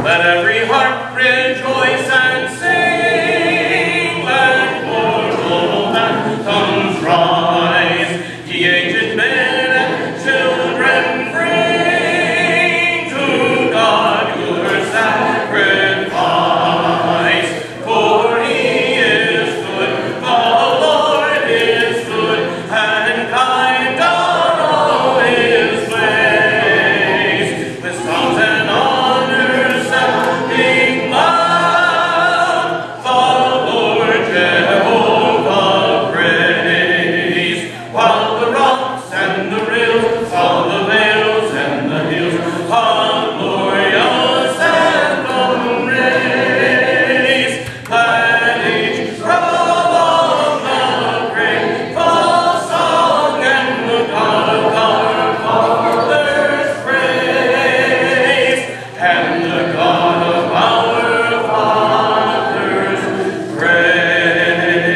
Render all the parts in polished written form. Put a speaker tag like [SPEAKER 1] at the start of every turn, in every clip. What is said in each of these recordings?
[SPEAKER 1] Let every heart rejoice and sing. Let mortal mountains rise. Ye aged men and children bring to God your sacrifice. For He is good, the Lord is good, and kind are all His ways. With songs and honors sounding loud, the Lord Jehovah praise. While the rocks and the rills, all the vales and the hills are glorious anthem raise. Let each prolong the grateful song and the God of our fathers praise, and the God of our fathers praise.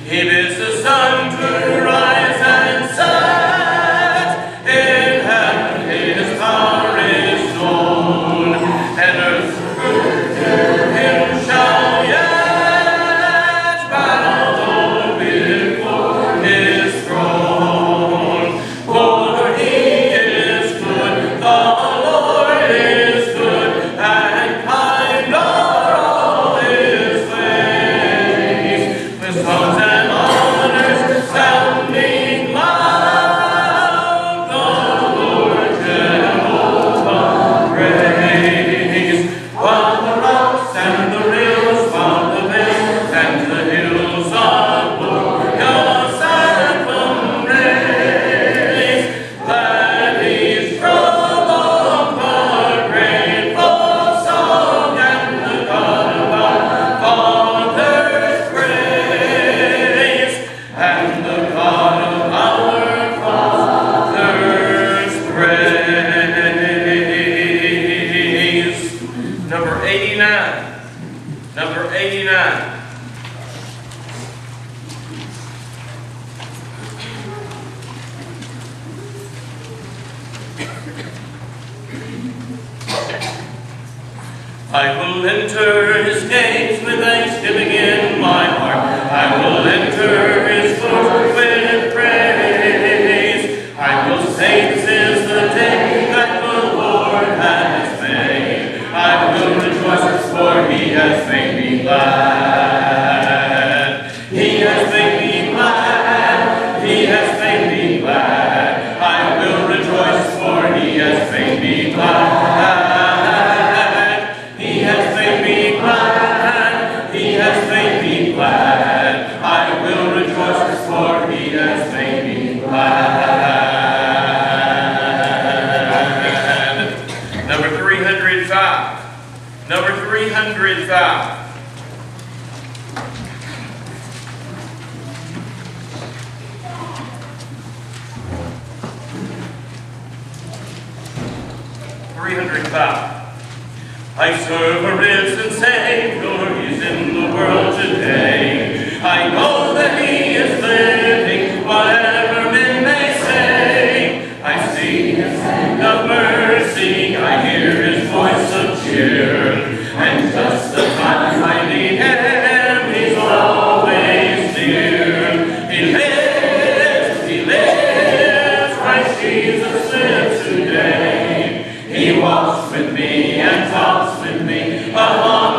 [SPEAKER 1] He bids the sun to rise and set, in heaven His power is known, and earth's fruit to Him shall yet bow before His throne. For He is good, the Lord is good, and kind are all His ways. With songs and honors sounding loud, the Lord Jehovah praise. While the rocks and the rills, while the vales and the hills are glorious anthem raise. Let each prolong the grateful song, and the God of our fathers praise, and the God of our fathers praise. Number 89. Number 89. I will enter His gates with thanksgiving in my heart. I will enter His courts with praise. I will say, this is the day that the Lord has made. I will rejoice, for He has made me glad. He has made me glad. He has made me glad. I will rejoice, for He has made me glad. He has made me glad. He has made me glad. I will rejoice, for He has made me glad. Number 305. Number 305. I serve a risen Savior, He's in the world today. I know that He is living, whatever men may say. I see His hand of mercy, I hear His voice of cheer, and just the time I need Him, He's always near. He lives, Christ Jesus lives today. He walks with me and talks with me along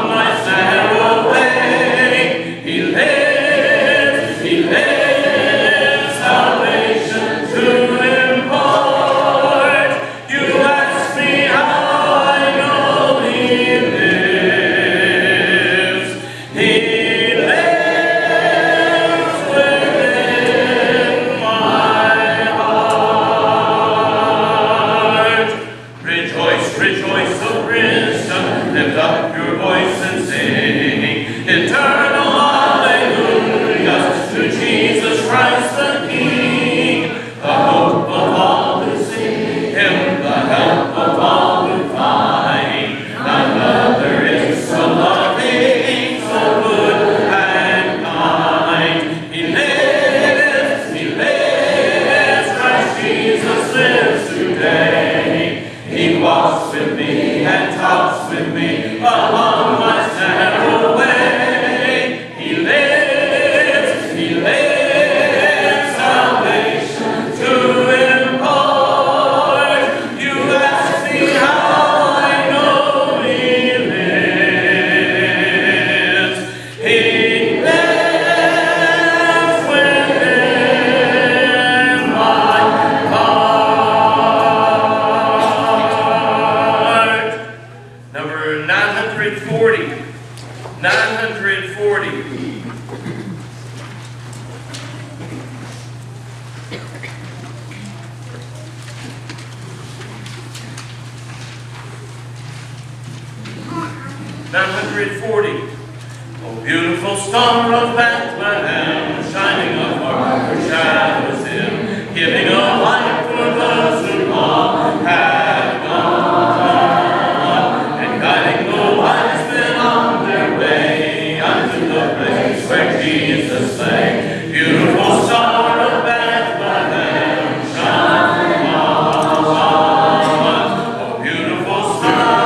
[SPEAKER 1] 940. Oh, beautiful star of Bethlehem, shining afar where shadows dim, giving a light for those who long have gone, and guiding the wise men on their way unto the place where Jesus lay. Beautiful star of Bethlehem, shining on. Oh, beautiful star.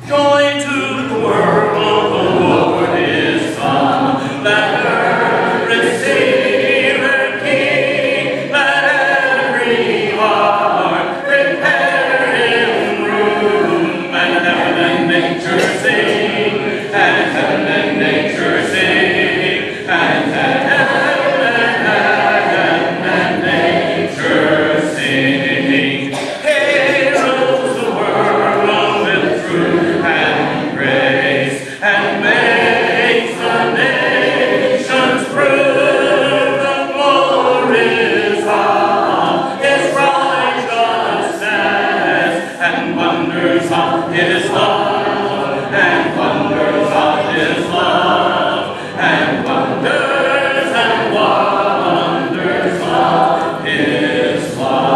[SPEAKER 1] Joy to the world, the Lord is come. Let earth receive her King. Let every heart prepare him room. And heaven and nature sing. And heaven and nature sing. And heaven and nature sing. Hails the world with truth and grace, and makes the nations prove the glorious of his righteousness, and wonders of his love, and wonders of his love, and wonders of his love.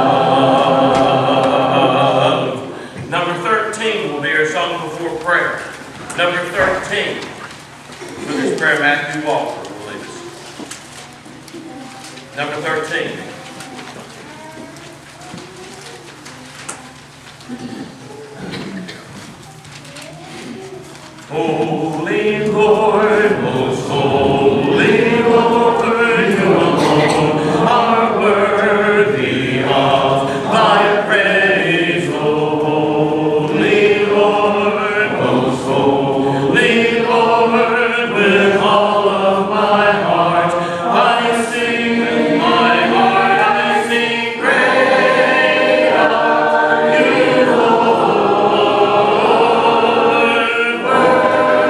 [SPEAKER 1] Number 13 will be our song before prayer. Number 13. For this prayer, Matthew Walker will lead us. Number 13. Holy Lord, most holy Lord, you alone are worthy of thy praise. O holy Lord, most holy Lord, with all of my heart I sing, with my heart I sing, great are you, Lord, worthy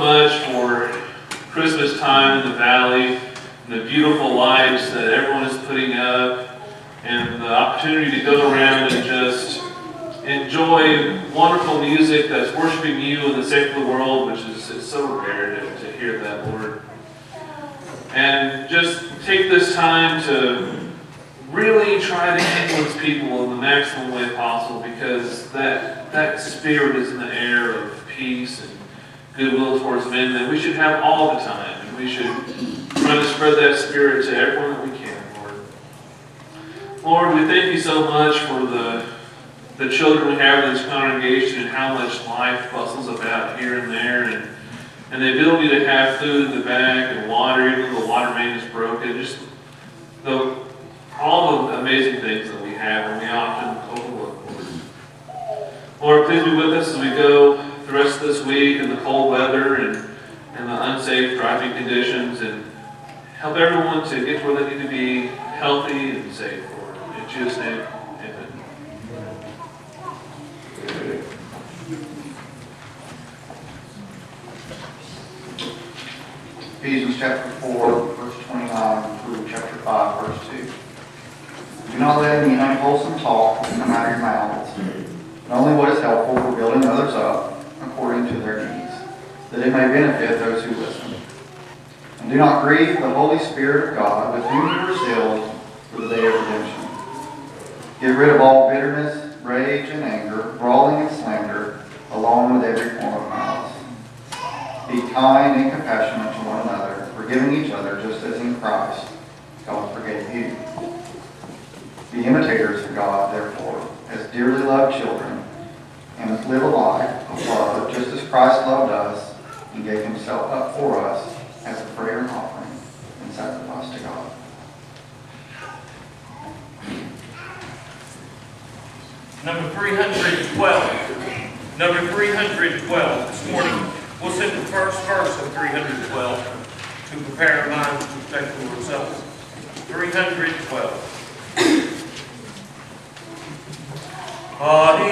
[SPEAKER 2] much for Christmas time in the valley and the beautiful lights that everyone is putting up and the opportunity to go around and just enjoy wonderful music that's worshiping you in the secular world, which is it's so rare to hear that, Lord. And just take this time to really try to influence people in the maximum way possible, because that spirit is in the air of peace and goodwill towards men that we should have all the time. And we should try to spread that spirit to everyone that we can, Lord. Lord, we thank you so much for the children we have in this congregation and how much life bustles about here and there, and the ability to have food in the bag and water, even though the water main is broken. Just all the amazing things that we have and we often overlook, Lord. Lord, please be with us as we go the rest of this week in the cold weather and the unsafe driving conditions, and help everyone to get to where they need to be healthy and safe, Lord. In Jesus' name, amen.
[SPEAKER 3] Ephesians chapter 4, verse 29 through chapter 5, verse 2. Do not let any unwholesome talk come out of your mouths, but only what is helpful for building others up according to their needs, that it may benefit those who listen. And do not grieve the Holy Spirit of God, with whom you were sealed for the day of redemption. Get rid of all bitterness, rage, and anger, brawling and slander, along with every form of malice. Be kind and compassionate to one another, forgiving each other, just as in Christ God forgave you. Be imitators of God, therefore, as dearly loved children, and live a life of love, just as Christ loved us and gave himself up for us as a prayer and offering and sacrifice to God.
[SPEAKER 1] Number 312. Number 312 this morning. We'll sing the first verse of 312 to prepare our minds to take the Lord's Supper. 312. I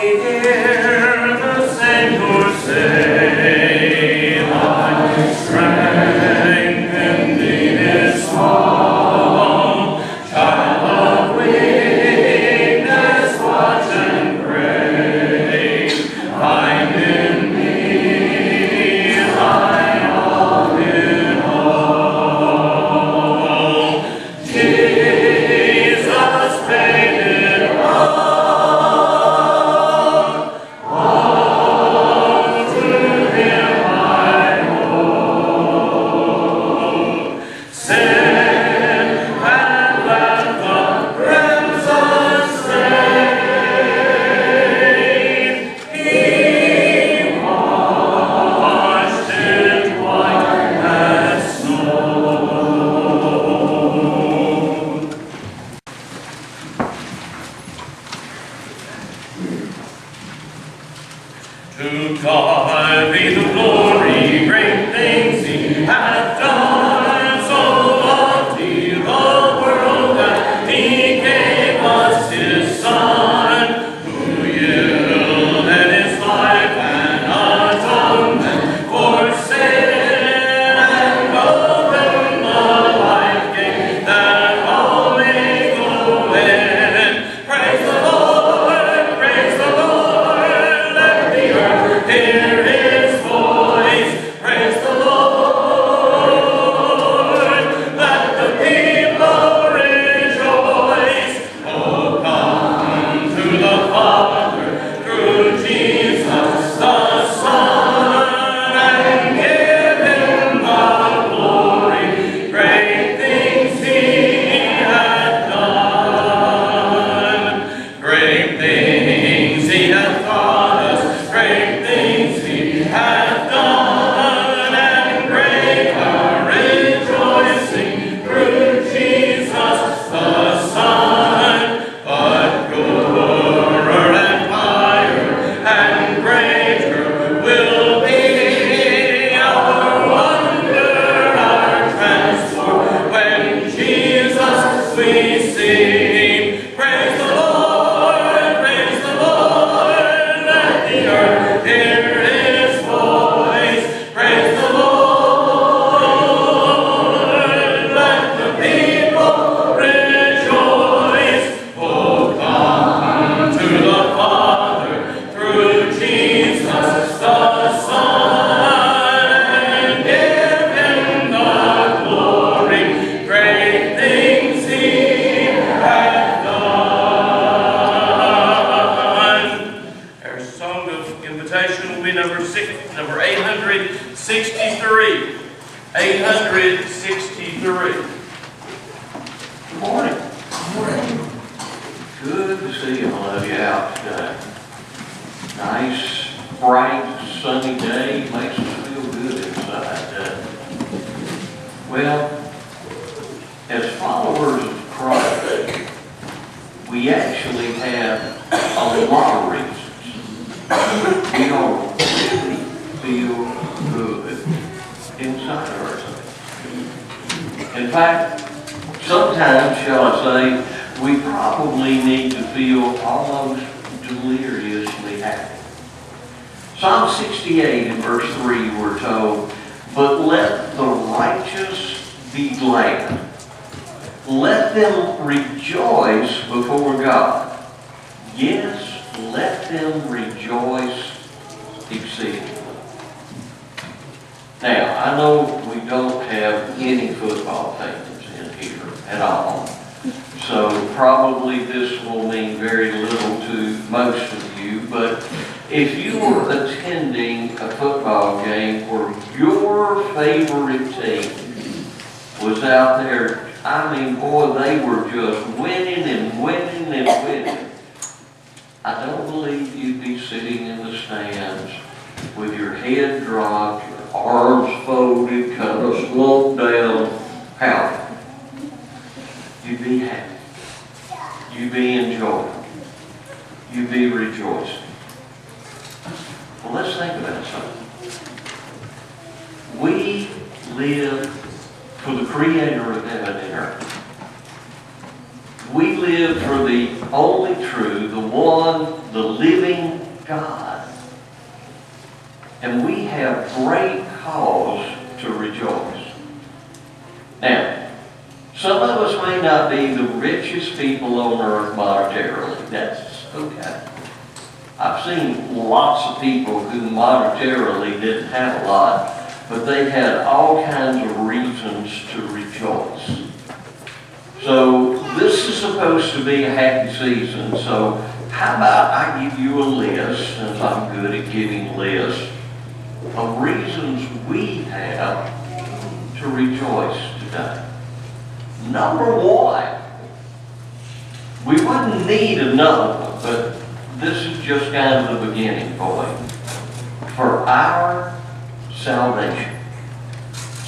[SPEAKER 1] hear the Savior say, my strength indeed is small, child of weakness, watch and pray, find in me thine all in all. Jesus paid it all to 863.
[SPEAKER 4] Good morning. Good to see all of you out today. Nice, bright, sunny day, makes us feel good inside. Well, as followers of Christ, we actually have a lot of reasons we don't really feel good inside ourselves. In fact, sometimes, shall I say, we probably need to feel almost deliriously happy. Psalm 68 in verse 3 we're told, "But let the righteous be glad. Let them rejoice before God. Yes, let them rejoice exceedingly." Now, I know we don't have any football fans in here at all, so probably this will mean very little to most of you, but if you were attending a football game where your favorite team was out there, I mean, boy, they were just winning and winning and winning, I don't believe you'd be sitting in the stands with your head dropped, your arms folded, kind of slumped down, pouting. You'd be happy. You'd be enjoying. You'd be rejoicing. Well, let's think about something. We live for the Creator of heaven and earth. We live for the only true, the one, the living God. And we have great cause to rejoice. Now, some of us may not be the richest people on earth monetarily. That's okay. I've seen lots of people who monetarily didn't have a lot, but they had all kinds of reasons to rejoice. So this is supposed to be a happy season, so how about I give you a list, since I'm good at giving lists, of reasons we have to rejoice today. Number one, we wouldn't need another one, but this is just kind of the beginning point, for our salvation.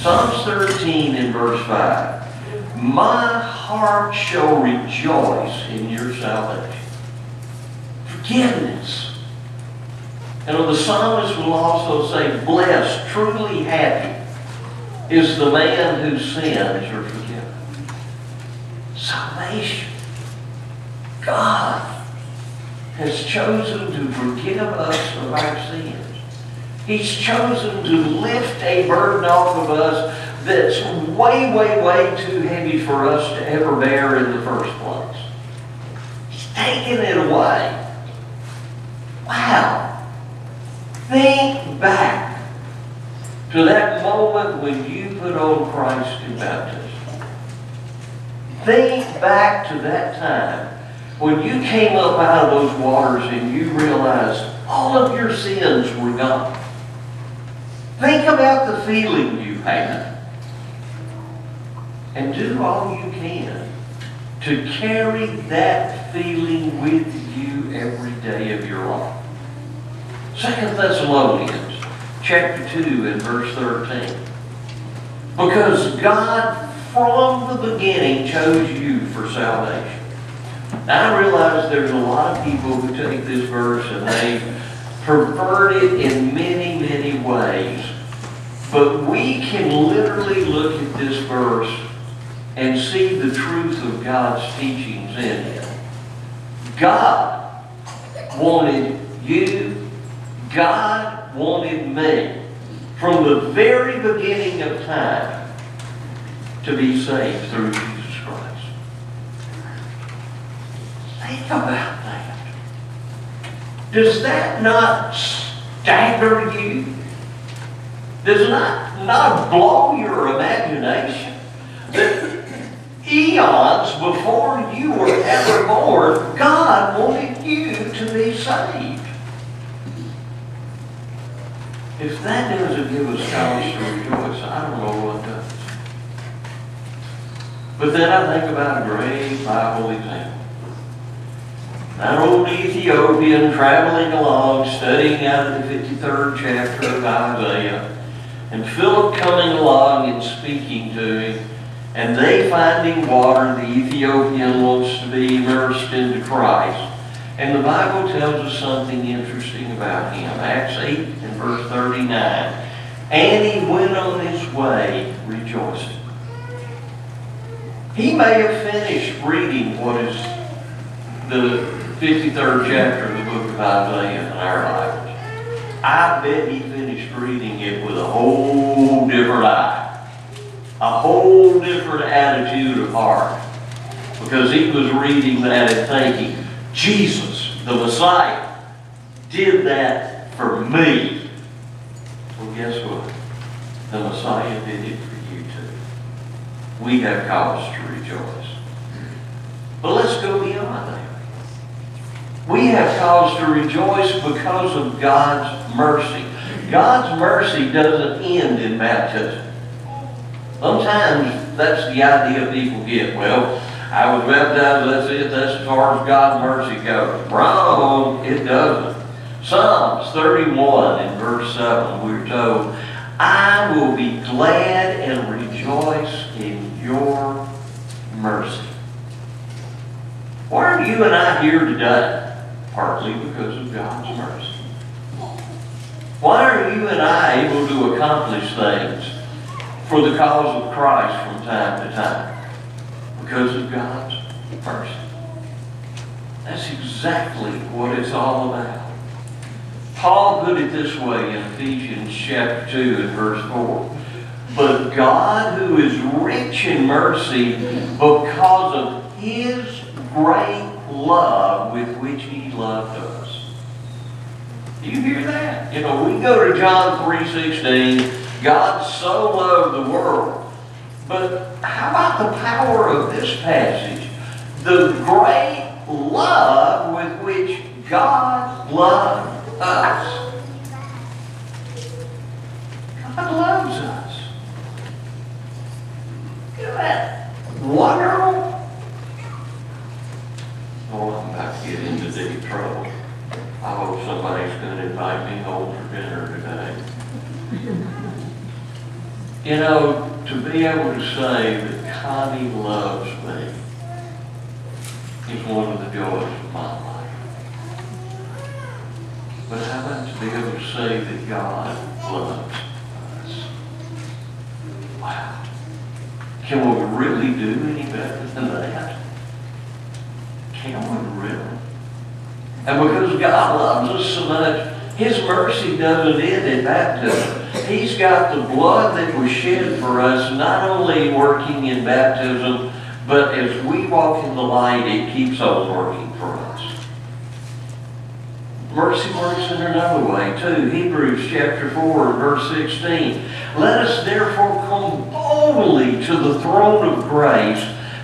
[SPEAKER 4] Psalms 13 in verse 5. "My heart shall rejoice in your salvation." Forgiveness. And the psalmist will also say, "Blessed, truly happy is the man whose sins are forgiven." Salvation. God has chosen to forgive us of our sins. He's chosen to lift a burden off of us that's way, way, way too heavy for us to ever bear in the first place. He's taken it away. Wow. Think back to that moment when you put on Christ in baptism. Think back to that time when you came up out of those waters and you realized all of your sins were gone. Think about the feeling you had. And do all you can to carry that feeling with you every day of your life. 2 Thessalonians chapter 2 and verse 13. Because God from the beginning chose you for salvation. Now I realize there's a lot of people who take this verse and they pervert it in many, many ways. But we can literally look at this verse and see the truth of God's teachings in it. God wanted you, God wanted me, from the very beginning of time, to be saved through Jesus Christ. Think about that. Does that not stagger you? Does it not blow your imagination that eons before you were ever born, God wanted you to be saved? If that doesn't give us cause to rejoice, I don't know what does. But then I think about a great Bible example. That old Ethiopian traveling along, studying out of the 53rd chapter of Isaiah, and Philip coming along and speaking to him, and they finding water. The Ethiopian wants to be immersed into Christ. And the Bible tells us something interesting about him. Acts 8 and verse 39. And he went on his way rejoicing. He may have finished reading what is the 53rd chapter of the book of Isaiah in our Bibles. I bet he finished reading it with a whole different eye, a whole different attitude of heart, because he was reading that and thinking, Jesus, the Messiah, did that for me. Well, guess what? The Messiah did it for you too. We have cause to rejoice. But let's go beyond that. We have cause to rejoice because of God's mercy. God's mercy doesn't end in baptism. Sometimes that's the idea people get. Well, I was baptized, that's it, that's as far as God's mercy goes. Wrong, it doesn't. Psalms 31 in verse 7, we're told, I will be glad and rejoice in your mercy. Why are you and I here today? Partly because of God's mercy. Why are you and I able to accomplish things for the cause of Christ from time to time? Because of God's mercy. That's exactly what it's all about. Paul put it this way in Ephesians chapter 2 and verse 4. But God, who is rich in mercy, because of his great love with which he loved us. Do you hear that? You know, we go to John 3:16, God so loved the world. But how about the power of this passage? The great love with which God loved us. God loves us. Isn't that wonderful? Oh, I'm about to get into deep trouble. I hope somebody's going to invite me home for dinner today. You know, to be able to say that Connie loves me is one of the joys of my life. But how about to be able to say that God loves us? Wow. Can we really do any better than that? Can we really? And because God loves us so much, his mercy doesn't end in baptism. He's got the blood that was shed for us, not only working in baptism, but as we walk in the light, it keeps on working for us. Mercy works in another way too. Hebrews chapter 4 verse 16. Let us therefore come boldly to the throne of grace,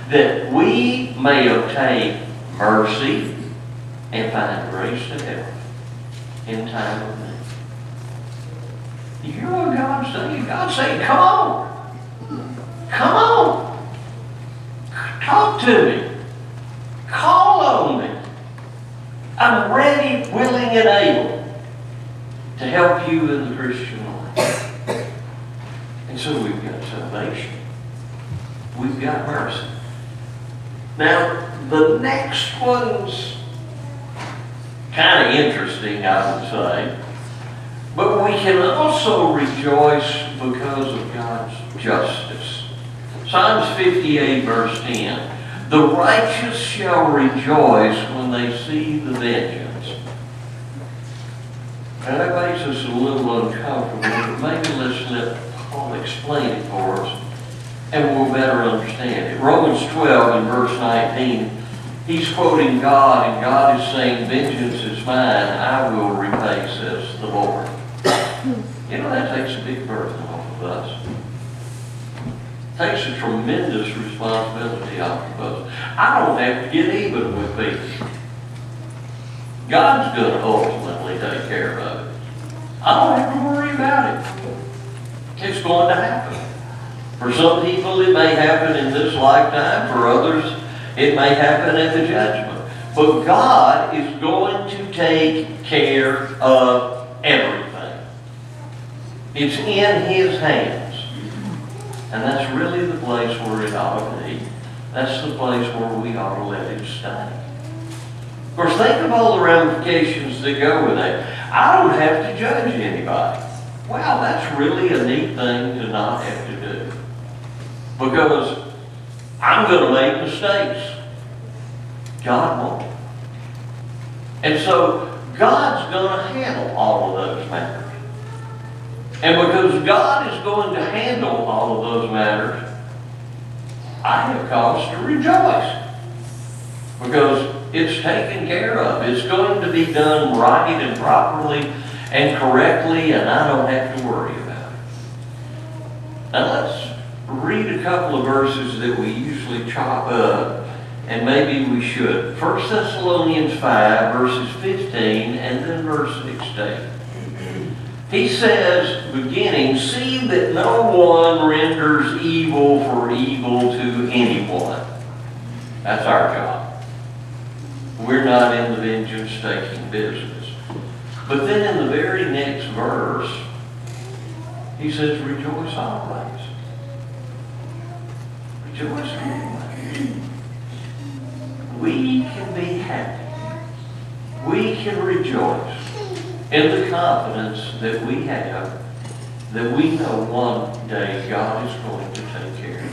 [SPEAKER 4] that we may obtain mercy and find grace to help in time of need. You hear what God's saying? God's saying, come on. Come on. Talk to me. Call on me. I'm ready, willing, and able to help you in the Christian life. And so we've got salvation. We've got mercy. Now, the next one's kind of interesting, I would say. But we can also rejoice because of God's justice. Psalms 58 verse 10. The righteous shall rejoice when they see the vengeance. Now that makes us a little uncomfortable, but maybe let's let Paul explain it for us, and we'll better understand it. Romans 12 and verse 19, he's quoting God, and God is saying, vengeance is mine, I will repay, says the Lord. You know, that takes a big burden off of us. It takes a tremendous responsibility off of us. I don't have to get even with people. God's going to ultimately take care of it. I don't have to worry about it. It's going to happen. For some people, it may happen in this lifetime. For others, it may happen at the judgment. But God is going to take care of everything. It's in His hands. And that's really the place where it ought to be. That's the place where we ought to let it stay. Of course, think of all the ramifications that go with that. I don't have to judge anybody. Wow, that's really a neat thing to not have to do. Because I'm going to make mistakes. God won't. And so, God's going to handle all of those matters. And because God is going to handle all of those matters, I have cause to rejoice. Because it's taken care of. It's going to be done right and properly and correctly, and I don't have to worry about it. Now let's read a couple of verses that we usually chop up, and maybe we should. 1 Thessalonians 5, verses 15, and then verse 16. He says, beginning, see that no one renders evil for evil to anyone. That's our job. We're not in the vengeance-taking business. But then in the very next verse, he says, rejoice always. Rejoice always. We can be happy. We can rejoice in the confidence that we have, that we know one day God is going to take care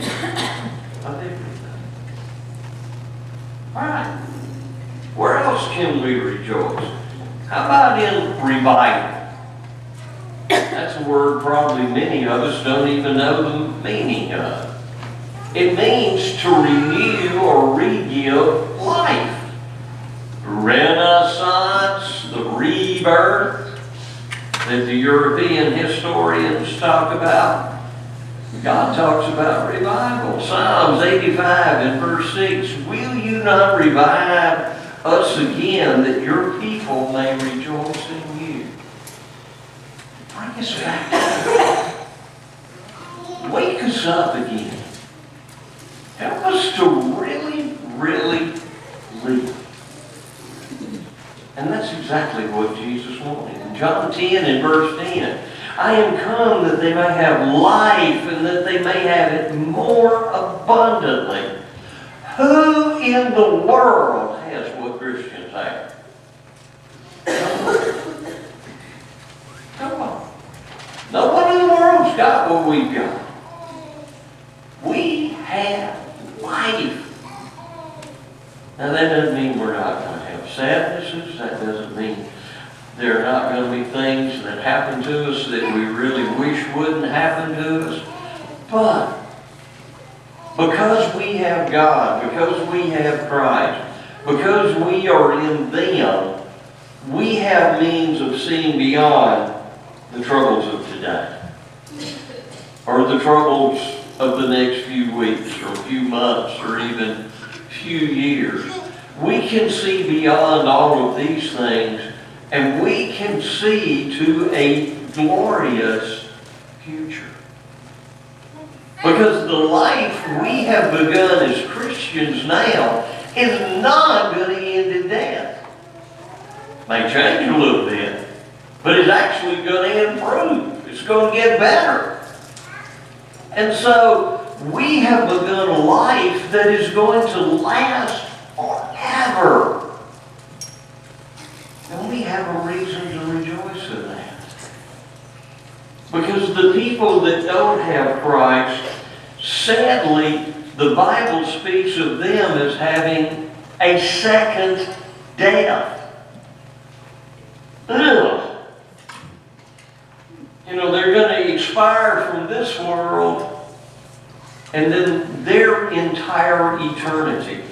[SPEAKER 4] of everything. All right. Where else can we rejoice? How about in revival? That's a word probably many of us don't even know the meaning of. It means to renew or re-give life. Renaissance, the rebirth that the European historians talk about. God talks about revival. Psalms 85 and verse 6, will you not revive us again that your people may rejoice in you? Bring us back. Wake us up again. Help us to really, really live. And that's exactly what Jesus wanted. In John 10 and verse 10, I am come that they may have life and that they may have it more abundantly. Who in the world has what Christians have? Come on. No one in the world's got what we've got. We have life. Now that doesn't mean we're not going to have sadnesses. That doesn't mean there are not going to be things that happen to us that we really wish wouldn't happen to us. But because we have God, because we have Christ, because we are in them, we have means of seeing beyond the troubles of today, or the troubles of the next few weeks, or few months, or even few years. We can see beyond all of these things, and we can see to a glorious future. Because the life we have begun as Christians now is not going to end in death. May change a little bit, but it's actually going to improve. It's going to get better. And so we have begun a life that is going to last forever. And we have a reason to rejoice in that. Because the people that don't have Christ, sadly, the Bible speaks of them as having a second death. Ugh. You know, they're going to expire from this world, and then their entire eternity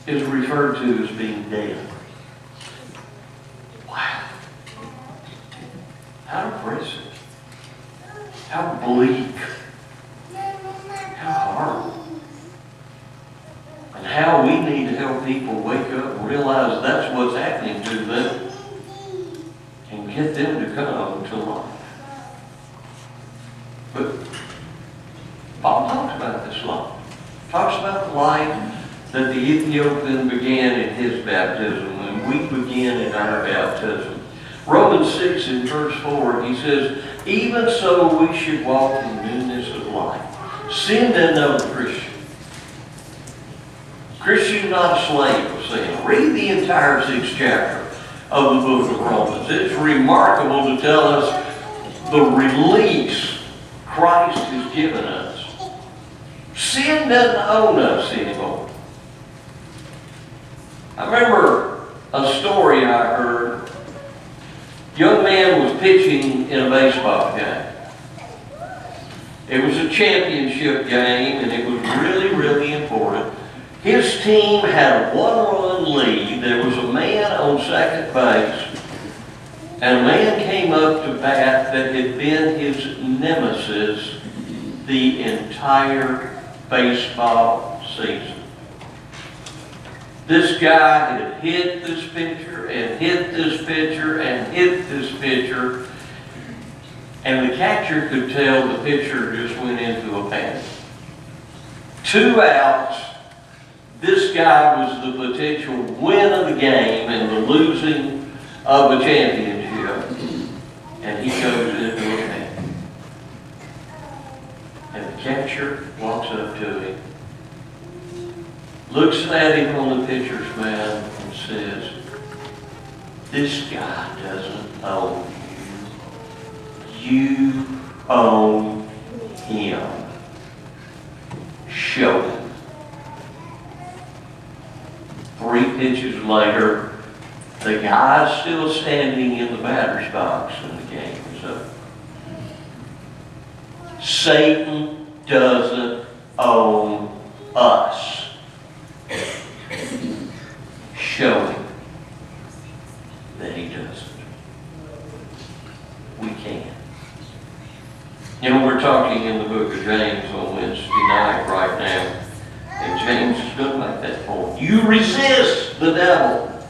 [SPEAKER 4] is referred to as being dead. Wow. How depressing. How bleak. How horrible. And how we need to help people wake up and realize that's what's happening to them and get them to come to life. But Paul talks about this life. Talks about the life that the Ethiopian began in his baptism, and we begin in our baptism. Romans 6 in verse 4, he says, even so we should walk in newness of life. Sin doesn't know the Christian. Christian not a slave of sin. Read the entire 6th chapter of the book of Romans. It's remarkable to tell us the release Christ has given us. Sin doesn't own us anymore. I remember a story I heard. A young man was pitching in a baseball game. It was a championship game, and it was really, really important. His team had a 1-run lead. There was a man on second base, and a man came up to bat that had been his nemesis the entire baseball season. This guy had hit this pitcher and hit this pitcher and hit this pitcher, and the catcher could tell the pitcher just went into a panic. 2 outs. This guy was the potential win of the game and the losing of a championship, and he goes into a panic. And the catcher walks up to him, looks at him on the pitcher's mound and says, this guy doesn't own you. You own him. Show him. 3 pitches later, the guy's still standing in the batter's box and the game is up. Satan doesn't own us. Show him that he doesn't. We can. You know, we're talking in the book of James on Wednesday night right now, and James is going to make that point. You resist the devil,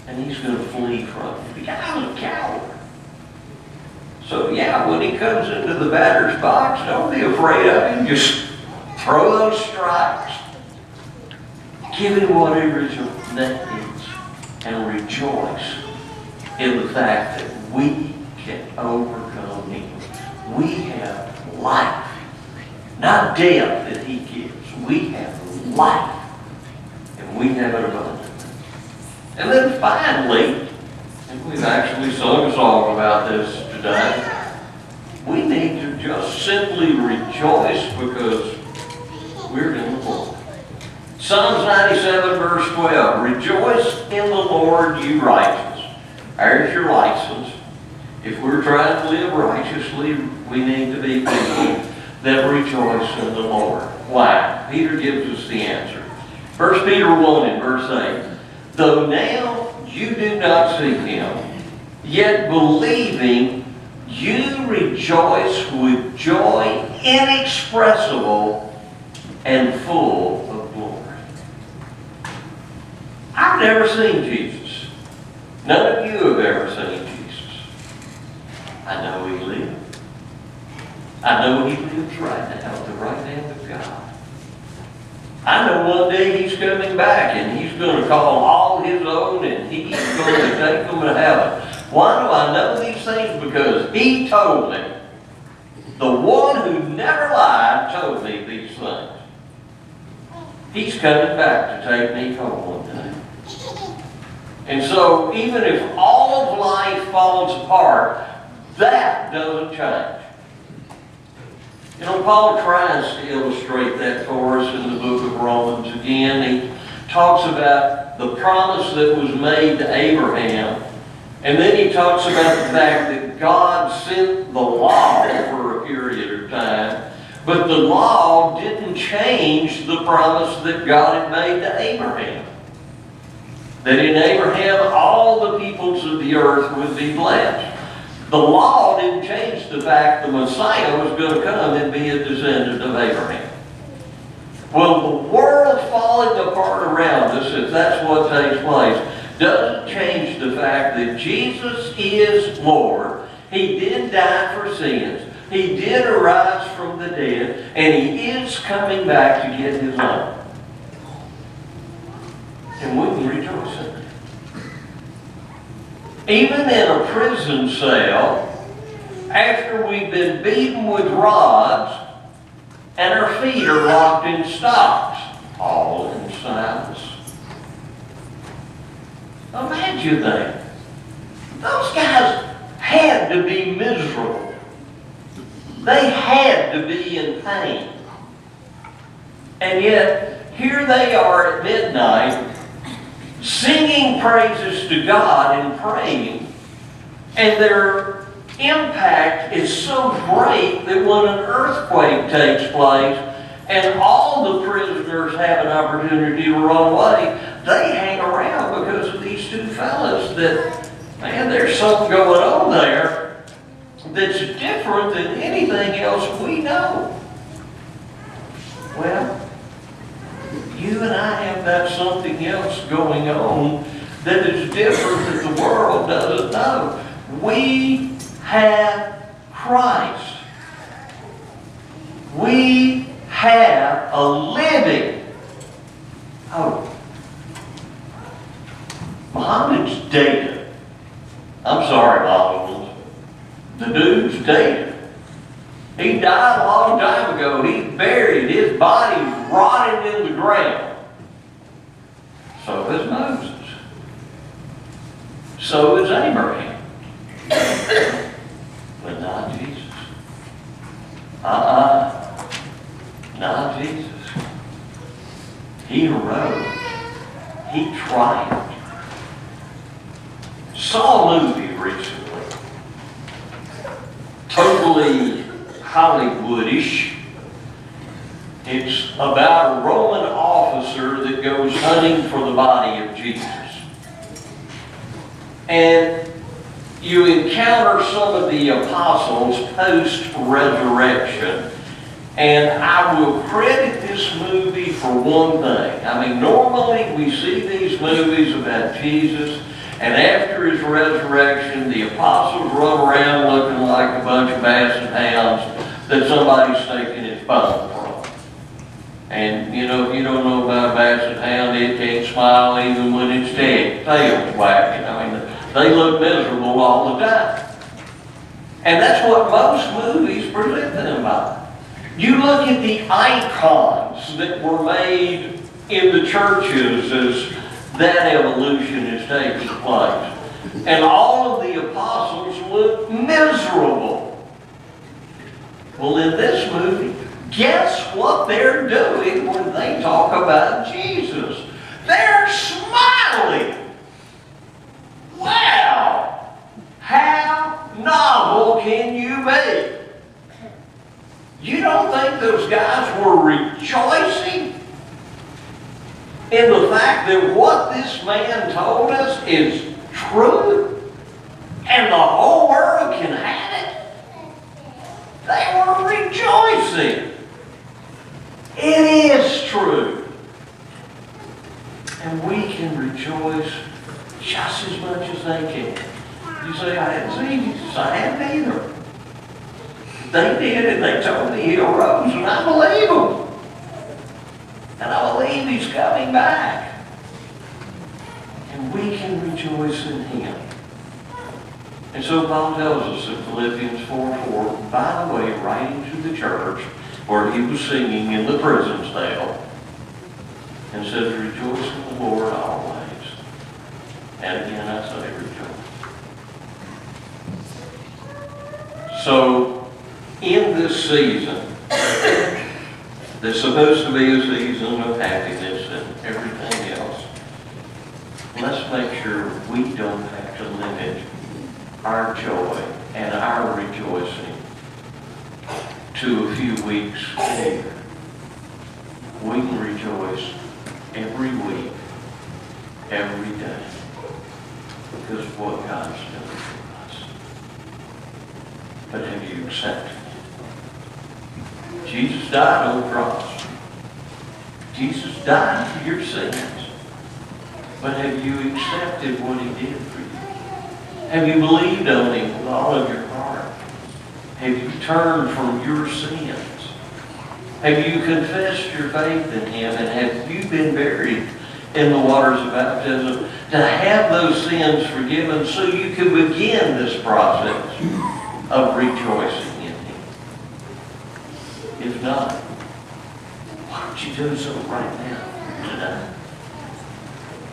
[SPEAKER 4] and he's going to flee from you. The guy's a coward. So yeah, when he comes into the batter's box, don't be afraid of him. Just throw those strikes. Give him whatever his net is, and rejoice in the fact that we can overcome him. We have life, not death that he gives. We have life, and we have it abundantly. And then finally, and we've actually sung a song about this today, we need to just simply rejoice because we're in the Lord. Psalms 97 verse 12, rejoice in the Lord, you righteous. There's your license. If we're trying to live righteously, we need to be people that rejoice in the Lord. Why? Peter gives us the answer. 1 Peter 1 in verse 8, though now you do not see him, yet believing you rejoice with joy inexpressible and full of glory. I've never seen Jesus. None of you have ever seen Jesus. I know he lived. I know he lives right now at the right hand of God. I know one day he's coming back and he's going to call all his own and he's going to take them to heaven. Why do I know these things? Because he told me. The one who never lied told me these things. He's coming back to take me home one day. And so even if all of life falls apart, that doesn't change. You know, Paul tries to illustrate that for us in the book of Romans again. He talks about the promise that was made to Abraham. And then he talks about the fact that God sent the law for a period of time. But the law didn't change the promise that God had made to Abraham. That in Abraham all the peoples of the earth would be blessed. The law didn't change the fact the Messiah was going to come and be a descendant of Abraham. Well, the world falling apart around us, if that's what takes place, doesn't change the fact that Jesus is Lord. He did die for sins. He did arise from the dead, and He is coming back to get His own. And we can rejoice in that. Even in a prison cell, after we've been beaten with rods, and our feet are locked in stocks, all in silence. Imagine that. Those guys had to be miserable. They had to be in pain. And yet, here they are at midnight, singing praises to God and praying, and their impact is so great that when an earthquake takes place and all the prisoners have an opportunity to run away, they hang around because of these two fellas that, man, there's something going on there that's different than anything else we know. Well, you and I have got something else going on that is different that the world doesn't know. We have Christ. We have a living hope. Muhammad's dead. I'm sorry, Muslims. The dude's dead. He died a long time ago. He's buried. His body's rotted in the ground. So is Moses. So is Abraham. But not Jesus. Not Jesus. He arose. He triumphed. Saw a movie recently. Totally Hollywoodish. It's about a Roman officer that goes hunting for the body of Jesus. And you encounter some of the apostles post-resurrection. And I will credit this movie for one thing. I mean, normally we see these movies about Jesus, and after His resurrection, the apostles run around looking like a bunch of basset hounds that somebody's taking his bone from. And, you know, if you don't know about a basset hound, it can't smile even when its tail's wagging. I mean, they look miserable all the time. And that's what most movies present them by. You look at the icons that were made in the churches as that evolution is taking place. And all of the apostles look miserable. Well, in this movie, guess what they're doing when they talk about Jesus? They're smiling. Wow! How novel can you be? You don't think those guys were rejoicing in the fact that what this man told us is true and the whole world can have it? They were rejoicing. It is true. And we can rejoice just as much as they can. You say, I hadn't seen Jesus. I hadn't either. They did, and they told me He arose, and I believe them. And I believe He's coming back. And we can rejoice in Him. And so Paul tells us in Philippians 4:4, by the way, writing to the church where he was singing in the prison cell, and says, rejoice in the Lord always. And again I say rejoice. So, in this season, there's supposed to be a season of happiness and everything else. Let's make sure we don't have to limit our joy and our rejoicing to a few weeks a year. We can rejoice every week, every day, because of what God's done for us. But have you accepted it? Jesus died on the cross. Jesus died for your sins. But have you accepted what He did for you? Have you believed on Him with all of your heart? Have you turned from your sins? Have you confessed your faith in Him, and have you been buried in the waters of baptism to have those sins forgiven so you can begin this process of rejoicing in Him? If not, why don't you do so right now, today?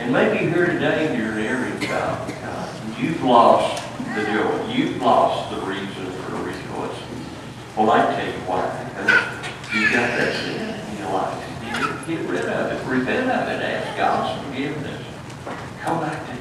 [SPEAKER 4] And maybe you're here today and you're in area about God. You've lost the joy. You've lost the reason for rejoicing. Well, I tell you why. Because you've got that sin in your life. You get rid of it. Repent of it. Ask God's forgiveness. Come back to